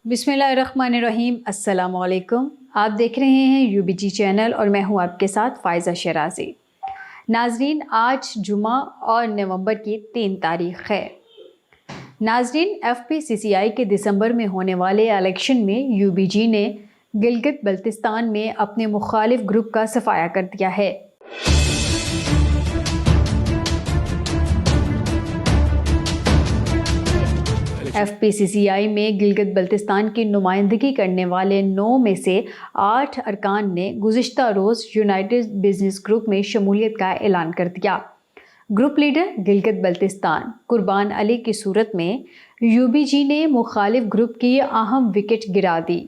بسم اللہ الرحمن الرحیم۔ السلام علیکم، آپ دیکھ رہے ہیں UBG چینل اور میں ہوں آپ کے ساتھ فائزہ شیرازی۔ ناظرین، آج جمعہ اور نومبر کی 3 تاریخ ہے۔ ناظرین، FPCCI کے دسمبر میں ہونے والے الیکشن میں UBG نے گلگت بلتستان میں اپنے مخالف گروپ کا صفایا کر دیا ہے۔ FPCCI میں گلگت بلتستان کی نمائندگی کرنے والے 9 میں سے 8 ارکان نے گزشتہ روز یونائٹڈ بزنس گروپ میں شمولیت کا اعلان کر دیا۔ گروپ لیڈر گلگت بلتستان قربان علی کی صورت میں UBG نے مخالف گروپ کی اہم وکٹ گرا دی۔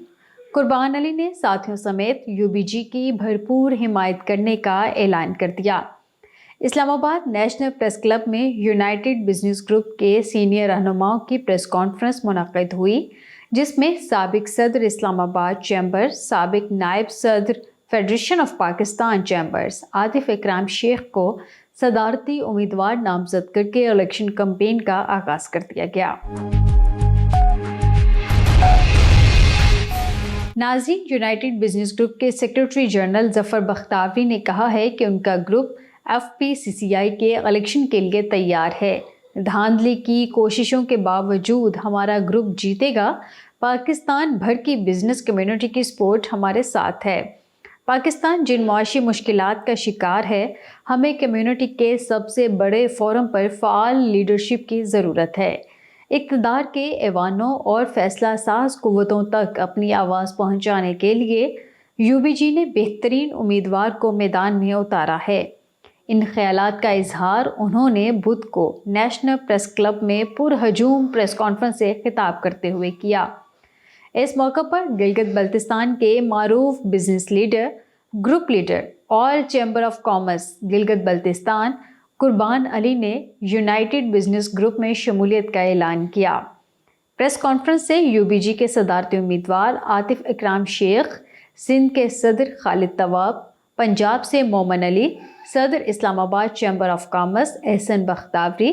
قربان علی نے ساتھیوں سمیت UBG کی بھرپور حمایت کرنے کا اعلان کر دیا۔ اسلام آباد نیشنل پریس کلب میں یونائٹڈ بزنس گروپ کے سینئر رہنماؤں کی پریس کانفرنس منعقد ہوئی، جس میں سابق صدر اسلام آباد چیمبر، سابق نائب صدر federation of Pakistan chambers Atif Ikram Sheikh کو صدارتی امیدوار نامزد کر کے الیکشن کمپین کا آغاز کر دیا گیا۔ ناظرین، یونائٹڈ بزنس گروپ کے سیکرٹری جنرل ظفر بختیاری نے کہا ہے کہ ان کا گروپ FPCCI کے الیکشن کے لیے تیار ہے۔ دھاندلی کی کوششوں کے باوجود ہمارا گروپ جیتے گا۔ پاکستان بھر کی بزنس کمیونٹی کی سپورٹ ہمارے ساتھ ہے۔ پاکستان جن معاشی مشکلات کا شکار ہے، ہمیں کمیونٹی کے سب سے بڑے فورم پر فعال لیڈرشپ کی ضرورت ہے۔ اقتدار کے ایوانوں اور فیصلہ ساز قوتوں تک اپنی آواز پہنچانے کے لیے UBG نے بہترین امیدوار کو میدان میں اتارا ہے۔ ان خیالات کا اظہار انہوں نے بدھ کو نیشنل پریس کلب میں پرہجوم پریس کانفرنس سے خطاب کرتے ہوئے کیا۔ اس موقع پر گلگت بلتستان کے معروف business leader, group leader, all chamber of commerce Gilgit Baltistan قربان علی نے یونائٹڈ بزنس گروپ میں شمولیت کا اعلان کیا۔ پریس کانفرنس سے UBG کے صدارتی امیدوار عاطف اکرام شیخ، سندھ کے صدر خالد طواب، پنجاب سے مومن علی، صدر اسلام آباد چیمبر آف کامرس احسن بختیاری،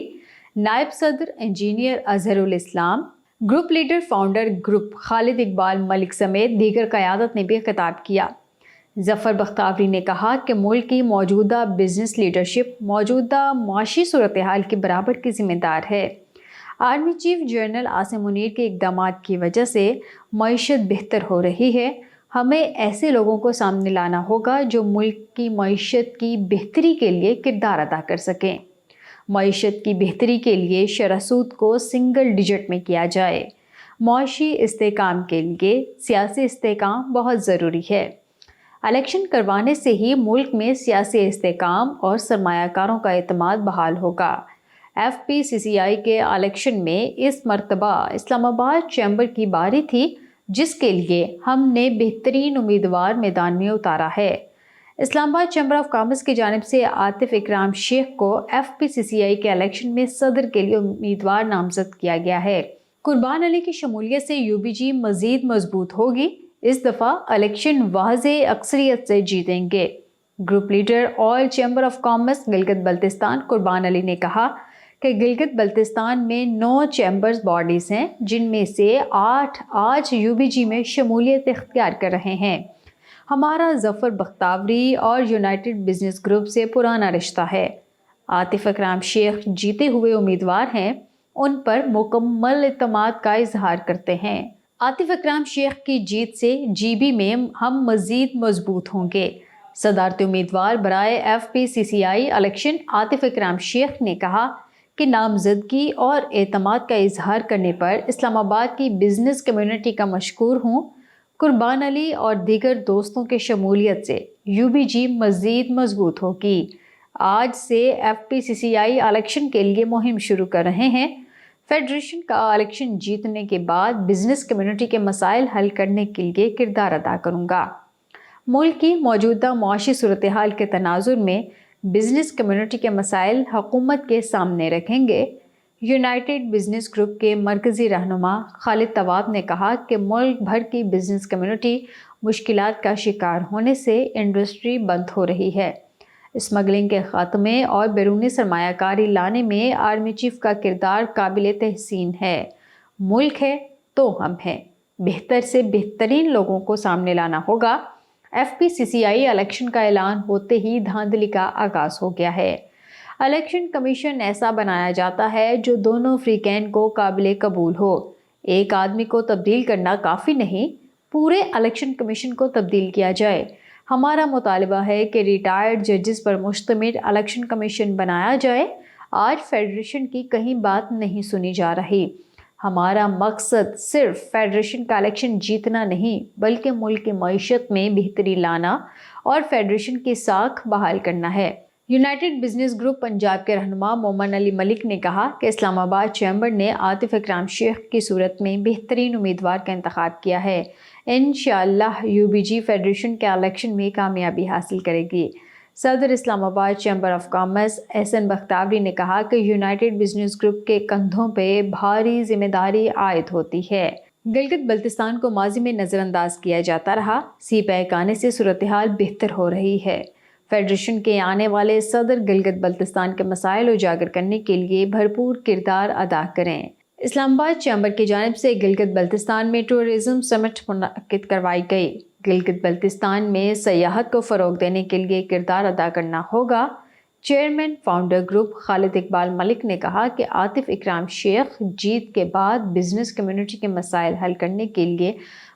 نائب صدر انجینئر اظہر الاسلام، گروپ لیڈر فاؤنڈر گروپ خالد اقبال ملک سمیت دیگر قیادت نے بھی خطاب کیا۔ ظفر بختیاری نے کہا کہ ملک کی موجودہ بزنس لیڈرشپ موجودہ معاشی صورتحال کے برابر کی ذمہ دار ہے۔ Army chief general Asim Munir کے اقدامات کی وجہ سے معیشت بہتر ہو رہی ہے۔ ہمیں ایسے لوگوں کو سامنے لانا ہوگا جو ملک کی معیشت کی بہتری کے لیے کردار ادا کر سکیں۔ معیشت کی بہتری کے لیے شرح سود کو سنگل ڈیجٹ میں کیا جائے۔ معاشی استحکام کے لیے سیاسی استحکام بہت ضروری ہے۔ الیکشن کروانے سے ہی ملک میں سیاسی استحکام اور سرمایہ کاروں کا اعتماد بحال ہوگا۔ FPCCI کے الیکشن میں اس مرتبہ اسلام آباد چیمبر کی باری تھی، جس کے لیے ہم نے بہترین امیدوار میدان میں اتارا ہے۔ اسلام آباد چیمبر آف کامرس کی جانب سے عاطف اکرام شیخ کو FPCCI کے الیکشن میں صدر کے لیے امیدوار نامزد کیا گیا ہے۔ قربان علی کی شمولیت سے UBG مزید مضبوط ہوگی۔ اس دفعہ الیکشن واضح اکثریت سے جیتیں گے۔ Group leader all chamber of commerce Gilgit Baltistan قربان علی نے کہا کہ گلگت بلتستان میں 9 چیمبرز باڈیز ہیں، جن میں سے 8 آج UBG میں شمولیت اختیار کر رہے ہیں۔ ہمارا ظفر بختیاری اور یونائٹڈ بزنس گروپ سے پرانا رشتہ ہے۔ عاطف اکرام شیخ جیتے ہوئے امیدوار ہیں، ان پر مکمل اعتماد کا اظہار کرتے ہیں۔ عاطف اکرام شیخ کی جیت سے GB میں ہم مزید مضبوط ہوں گے۔ صدارتی امیدوار برائے FPCCI الیکشن عاطف اکرام شیخ نے کہا کہ نامزدگی اور اعتماد کا اظہار کرنے پر اسلام آباد کی بزنس کمیونٹی کا مشکور ہوں۔ قربان علی اور دیگر دوستوں کے شمولیت سے UBG مزید مضبوط ہوگی۔ آج سے FPCCI الیکشن کے لیے مہم شروع کر رہے ہیں۔ فیڈریشن کا الیکشن جیتنے کے بعد بزنس کمیونٹی کے مسائل حل کرنے کے لیے کردار ادا کروں گا۔ ملک کی موجودہ معاشی صورتحال کے تناظر میں بزنس کمیونٹی کے مسائل حکومت کے سامنے رکھیں گے۔ یونائٹڈ بزنس گروپ کے مرکزی رہنما خالد طواب نے کہا کہ ملک بھر کی بزنس کمیونٹی مشکلات کا شکار ہونے سے انڈسٹری بند ہو رہی ہے۔ اسمگلنگ کے خاتمے اور بیرونی سرمایہ کاری لانے میں آرمی چیف کا کردار قابل تحسین ہے۔ ملک ہے تو ہم ہیں۔ بہتر سے بہترین لوگوں کو سامنے لانا ہوگا۔ FPCCI الیکشن کا اعلان ہوتے ہی دھاندلی کا آغاز ہو گیا ہے۔ الیکشن کمیشن ایسا بنایا جاتا ہے جو دونوں فریقین کو قابل قبول ہو۔ ایک آدمی کو تبدیل کرنا کافی نہیں، پورے الیکشن کمیشن کو تبدیل کیا جائے۔ ہمارا مطالبہ ہے کہ ریٹائرڈ ججز پر مشتمل الیکشن کمیشن بنایا جائے۔ آج فیڈریشن کی کہیں بات نہیں سنی جا رہی۔ ہمارا مقصد صرف فیڈریشن کا الیکشن جیتنا نہیں بلکہ ملک کی معیشت میں بہتری لانا اور فیڈریشن کی ساکھ بحال کرنا ہے۔ یونائٹڈ بزنس گروپ پنجاب کے رہنما مومن علی ملک نے کہا کہ اسلام آباد چیمبر نے عاطف اکرام شیخ کی صورت میں بہترین امیدوار کا انتخاب کیا ہے۔ انشاءاللہ UBG فیڈریشن کے الیکشن میں کامیابی حاصل کرے گی۔ صدر اسلام آباد چیمبر آف کامرس احسن بختیاری نے کہا کہ یونائٹڈ بزنس گروپ کے کندھوں پہ بھاری ذمہ داری عائد ہوتی ہے۔ گلگت بلتستان کو ماضی میں نظر انداز کیا جاتا رہا، CPIC آنے سے صورتحال بہتر ہو رہی ہے۔ فیڈریشن کے آنے والے صدر گلگت بلتستان کے مسائل اجاگر کرنے کے لیے بھرپور کردار ادا کریں۔ اسلام آباد چیمبر کی جانب سے گلگت بلتستان میں ٹورزم سمٹ منعقد کروائی گئی۔ گلگت بلتستان میں سیاحت کو فروغ دینے کے لیے کردار ادا کرنا ہوگا۔ چیئرمین فاؤنڈر گروپ خالد اقبال ملک نے کہا کہ عاطف اکرام شیخ جیت کے بعد بزنس کمیونٹی کے مسائل حل کرنے کے لیے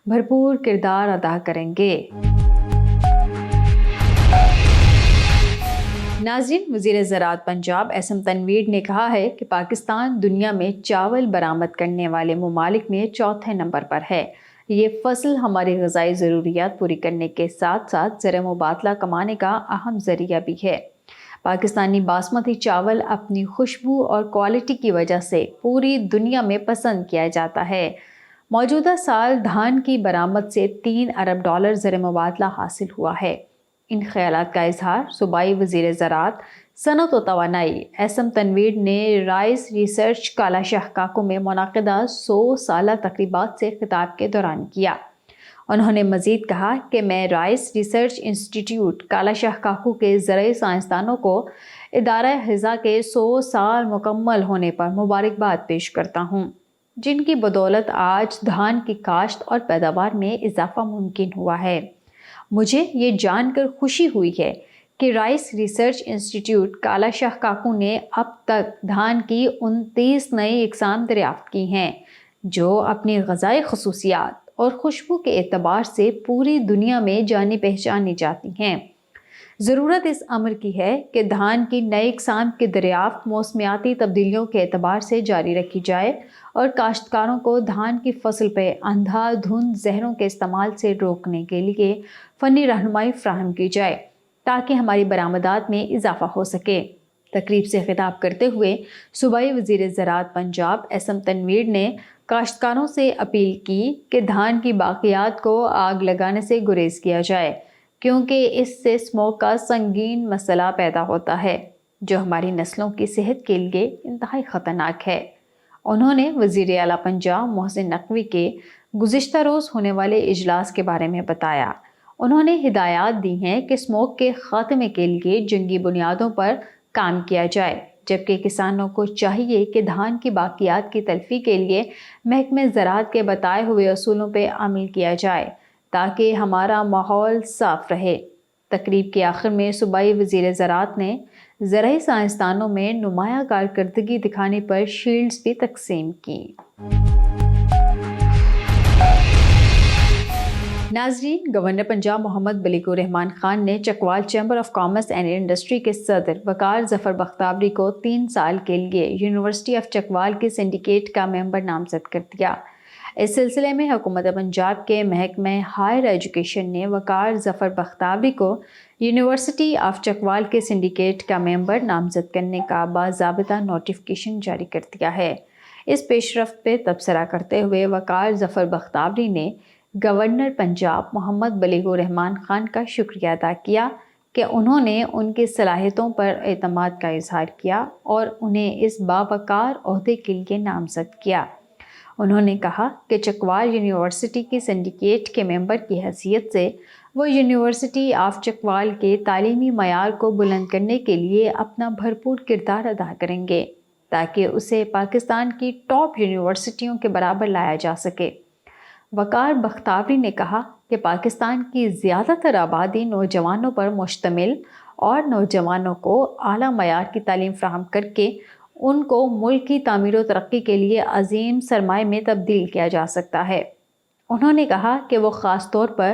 بھرپور کردار ادا کریں گے۔ ناظرین، وزیر زراعت پنجاب احسن تنویر نے کہا ہے کہ پاکستان دنیا میں چاول برآمد کرنے والے ممالک میں چوتھے نمبر پر ہے۔ یہ فصل ہماری غذائی ضروریات پوری کرنے کے ساتھ ساتھ زر مبادلہ کمانے کا اہم ذریعہ بھی ہے۔ پاکستانی باسمتی چاول اپنی خوشبو اور کوالٹی کی وجہ سے پوری دنیا میں پسند کیا جاتا ہے۔ موجودہ سال دھان کی برآمد سے $3 ارب زر مبادلہ حاصل ہوا ہے۔ ان خیالات کا اظہار صوبائی وزیر زراعت، صنعت و توانائی احسن تنویر نے رائس ریسرچ کالا شاہ کاکو میں منعقدہ 100 سالہ تقریبات سے خطاب کے دوران کیا۔ انہوں نے مزید کہا کہ میں رائس ریسرچ انسٹی ٹیوٹ کالا شاہ کاکو کے زرعی سائنسدانوں کو ادارہ غذا کے 100 سال مکمل ہونے پر مبارکباد پیش کرتا ہوں، جن کی بدولت آج دھان کی کاشت اور پیداوار میں اضافہ ممکن ہوا ہے۔ مجھے یہ جان کر خوشی ہوئی ہے کہ رائس ریسرچ انسٹی ٹیوٹ کالا شاہ کاکو نے اب تک دھان کی 29 نئی اقسام دریافت کی ہیں، جو اپنی غذائی خصوصیات اور خوشبو کے اعتبار سے پوری دنیا میں جانی پہچانی جاتی ہیں۔ ضرورت اس امر کی ہے کہ دھان کی نئی اقسام کی دریافت موسمیاتی تبدیلیوں کے اعتبار سے جاری رکھی جائے اور کاشتکاروں کو دھان کی فصل پہ اندھا دھند زہروں کے استعمال سے روکنے کے لیے فنی رہنمائی فراہم کی جائے تاکہ ہماری برآمدات میں اضافہ ہو سکے۔ تقریب سے خطاب کرتے ہوئے صوبائی وزیر زراعت پنجاب احسن تنویر نے کاشتکاروں سے اپیل کی کہ دھان کی باقیات کو آگ لگانے سے گریز کیا جائے، کیونکہ اس سے اسموک کا سنگین مسئلہ پیدا ہوتا ہے جو ہماری نسلوں کی صحت کے لیے انتہائی خطرناک ہے۔ انہوں نے وزیر اعلیٰ پنجاب محسن نقوی کے گزشتہ روز ہونے والے اجلاس کے بارے میں بتایا۔ انہوں نے ہدایات دی ہیں کہ اسموک کے خاتمے کے لیے جنگی بنیادوں پر کام کیا جائے، جبکہ کسانوں کو چاہیے کہ دھان کی باقیات کی تلفی کے لیے محکمہ زراعت کے بتائے ہوئے اصولوں پہ عمل کیا جائے تاکہ ہمارا ماحول صاف رہے۔ تقریب کے آخر میں صوبائی وزیر زراعت نے زرعی سائنسدانوں میں نمایاں کارکردگی دکھانے پر شیلڈز بھی تقسیم کی۔ ناظرین، گورنر پنجاب محمد بلیغ الرحمان خان نے Chakwal chamber of commerce and industry کے صدر وقار ظفر بختیاری کو 3 سال کے لیے یونیورسٹی آف چکوال کے سنڈیکیٹ کا ممبر نامزد کر دیا۔ اس سلسلے میں حکومت پنجاب کے محکمہ ہائر ایجوکیشن نے وقار ظفر بختیاری کو یونیورسٹی آف چکوال کے سنڈیکیٹ کا ممبر نامزد کرنے کا باضابطہ نوٹیفیکیشن جاری کر دیا ہے۔ اس پیش رفت پہ تبصرہ کرتے ہوئے وقار ظفر بختیاری نے گورنر پنجاب محمد بلیغ الرحمان خان کا شکریہ ادا کیا کہ انہوں نے ان کی صلاحیتوں پر اعتماد کا اظہار کیا اور انہیں اس باوقار عہدے کے لیے نامزد کیا۔ انہوں نے کہا کہ چکوال یونیورسٹی کی سنڈیکیٹ کے ممبر کی حیثیت سے وہ یونیورسٹی آف چکوال کے تعلیمی معیار کو بلند کرنے کے لیے اپنا بھرپور کردار ادا کریں گے تاکہ اسے پاکستان کی ٹاپ یونیورسٹیوں کے برابر لایا جا سکے۔ وقار بختاوری نے کہا کہ پاکستان کی زیادہ تر آبادی نوجوانوں پر مشتمل اور نوجوانوں کو اعلیٰ معیار کی تعلیم فراہم کر کے ان کو ملک کی تعمیر و ترقی کے لیے عظیم سرمایہ میں تبدیل کیا جا سکتا ہے۔ انہوں نے کہا کہ وہ خاص طور پر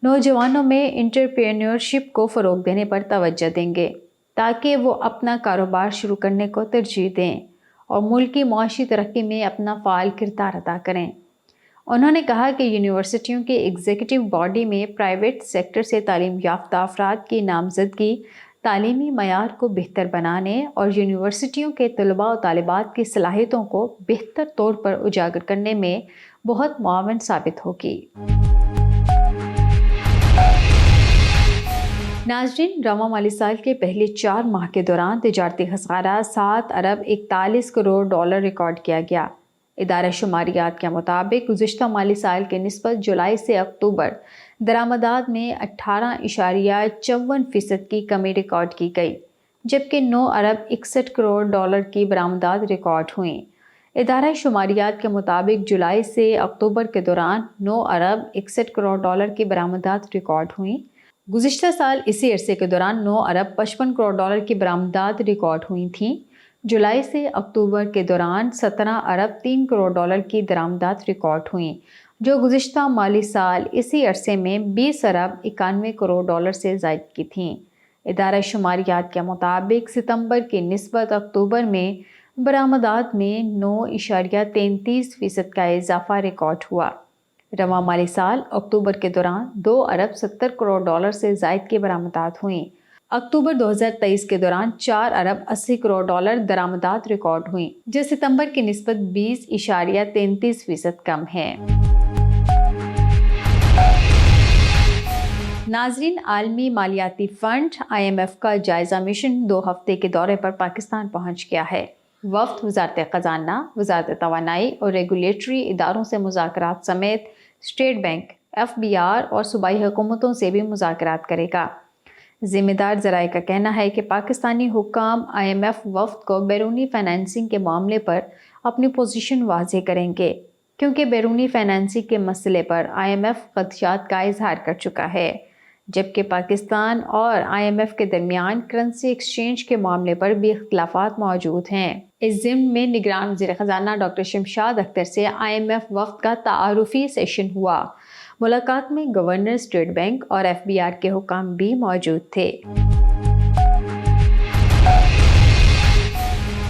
نوجوانوں میں انٹرپرینیورشپ کو فروغ دینے پر توجہ دیں گے تاکہ وہ اپنا کاروبار شروع کرنے کو ترجیح دیں اور ملک کی معاشی ترقی میں اپنا فعال کردار ادا کریں۔ انہوں نے کہا کہ یونیورسٹیوں کے ایگزیکٹو باڈی میں پرائیویٹ سیکٹر سے تعلیم یافتہ افراد کی نامزدگی تعلیمی معیار کو بہتر بنانے اور یونیورسٹیوں کے طلباء و طالبات کی صلاحیتوں کو بہتر طور پر اجاگر کرنے میں بہت معاون ثابت ہوگی۔ ناظرین، رواں مالی سال کے پہلے 4 ماہ کے دوران تجارتی خسارہ 7 ارب 41 کروڑ ڈالر ریکارڈ کیا گیا۔ ادارہ شماریات کے مطابق گزشتہ مالی سال کے نسبت جولائی سے اکتوبر درآمدات میں 18.54% کی کمی ریکارڈ کی گئی، جبکہ 9 ارب 61 کروڑ ڈالر کی برآمدات ریکارڈ ہوئیں۔ ادارہ شماریات کے مطابق جولائی سے اکتوبر کے دوران 9 ارب 61 کروڑ ڈالر کی برآمدات ریکارڈ ہوئیں۔ گزشتہ سال اسی عرصے کے دوران 9 ارب 55 کروڑ ڈالر کی برآمدات ریکارڈ ہوئی تھیں۔ جولائی سے اکتوبر کے دوران 17 ارب 3 کروڑ ڈالر کی درآمدات ریکارڈ ہوئیں، جو گزشتہ مالی سال اسی عرصے میں 20 ارب 91 کروڑ ڈالر سے زائد کی تھیں۔ ادارہ شماریات کے مطابق ستمبر کی نسبت اکتوبر میں برآمدات میں 9.33% کا اضافہ ریکارڈ ہوا۔ رواں مالی سال اکتوبر کے دوران 2 ارب 70 کروڑ ڈالر سے زائد کی برآمدات ہوئیں۔ اکتوبر 2023 کے دوران 4 ارب 80 کروڑ ڈالر درآمدات ریکارڈ ہوئیں، جو ستمبر کی نسبت 20.33% کم ہے۔ ناظرین، عالمی مالیاتی فنڈ IMF کا جائزہ مشن 2 ہفتے کے دورے پر پاکستان پہنچ گیا ہے۔ وفد وزارت خزانہ، وزارت توانائی اور ریگولیٹری اداروں سے مذاکرات سمیت اسٹیٹ بینک، FBR اور صوبائی حکومتوں سے بھی مذاکرات کرے گا۔ ذمہ دار ذرائع کا کہنا ہے کہ پاکستانی حکام IMF وفد کو بیرونی فائنانسنگ کے معاملے پر اپنی پوزیشن واضح کریں گے، کیونکہ بیرونی فائنانسنگ کے مسئلے پر IMF خدشات کا اظہار کر چکا ہے، جبکہ پاکستان اور IMF کے درمیان کرنسی ایکسچینج کے معاملے پر بھی اختلافات موجود ہیں۔ اس ضمن میں نگران وزیر خزانہ ڈاکٹر شمشاد اختر سے IMF وفد کا تعارفی سیشن ہوا۔ ملاقات میں گورنر اسٹیٹ بینک اور FBR کے حکام بھی موجود تھے۔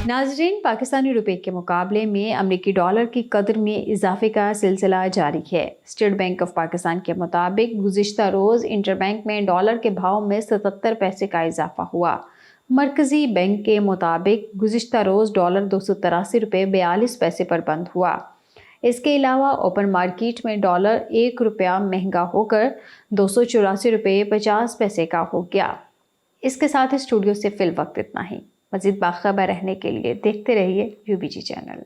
ناظرین، پاکستانی روپے کے مقابلے میں امریکی ڈالر کی قدر میں اضافے کا سلسلہ جاری ہے۔ اسٹیٹ بینک آف پاکستان کے مطابق گزشتہ روز انٹر بینک میں ڈالر کے بھاؤ میں 77 پیسے کا اضافہ ہوا۔ مرکزی بینک کے مطابق گزشتہ روز ڈالر 283 روپے 42 پیسے پر بند ہوا۔ اس کے علاوہ اوپن مارکیٹ میں ڈالر 1 روپیہ مہنگا ہو کر 284 روپے 50 پیسے کا ہو گیا۔ اس کے ساتھ اسٹوڈیو سے فی الوقت اتنا ہی۔ مزید باخبر رہنے کے لیے دیکھتے رہیے UBG چینل۔